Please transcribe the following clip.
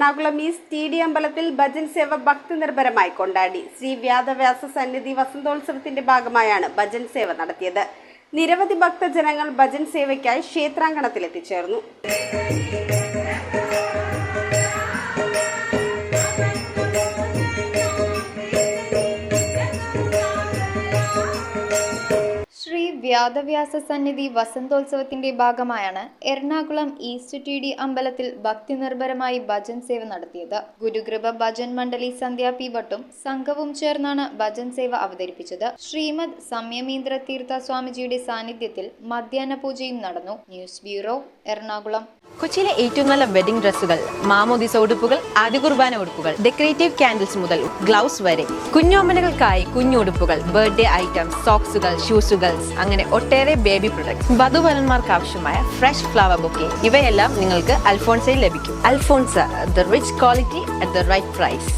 Ernakulam east ടി.ഡി. അമ്പലത്തിൽ ഭജൻ സേവ ഭക്തിനിർഭരമായി കൊണ്ടാടി. ശ്രീ വേദവ്യാസ സന്നിധി വസന്തോത്സവത്തിന്റെ ഭാഗമായാണ് ഭജൻ സേവ നടത്തിയത്. നിരവധി ഭക്തജനങ്ങൾ ഭജൻ സേവയ്ക്കായി ക്ഷേത്രാങ്കണത്തിൽ എത്തിച്ചേർന്നു. ശ്രീ വേദവ്യാസ സന്നിധി വസന്തോത്സവത്തിന്റെ ഭാഗമായാണ് എറണാകുളം ഈസ്റ്റ് ടി.ഡി. അമ്പലത്തിൽ ഭക്തിനിർഭരമായി ഭജൻ സേവ നടത്തിയത്. ഗുരുകൃപ ഭജൻ മണ്ഡലി സന്ധ്യ പി ഭട്ടും സംഘവും ചേർന്നാണ് ഭജൻ സേവ അവതരിപ്പിച്ചത്. ശ്രീമദ് സംയമീന്ദ്ര തീർത്ഥ സ്വാമിജിയുടെ സാന്നിധ്യത്തിൽ മധ്യാഹ്ന പൂജയും നടന്നു. News bureau, Ernakulam. കൊച്ചിയിലെ ഏറ്റവും നല്ല വെഡിംഗ് ഡ്രസ്സുകൾ, മാമോദിസ ഉടുപ്പുകൾ, ആദ്യ കുർബാന ഉടുപ്പുകൾ, ഡെക്കറേറ്റീവ് കാൻഡിൽസ് മുതൽ ഗ്ലൗസ് വരെ, കുഞ്ഞോമനകൾക്കായി കുഞ്ഞുടുപ്പുകൾ, ബർത്ത്ഡേ ഐറ്റംസ്, സോക്സുകൾ, ഷൂസുകൾ, അങ്ങനെ ഒട്ടേറെ ബേബി പ്രൊഡക്ട്സ്, വധുവരന്മാർക്ക് ആവശ്യമായ ഫ്രഷ് ഫ്ലവർ ബൊക്കെ, ഇവയെല്ലാം നിങ്ങൾക്ക് അൽഫോൺസയിൽ ലഭിക്കും. Alphonsa, the rich quality at the right price.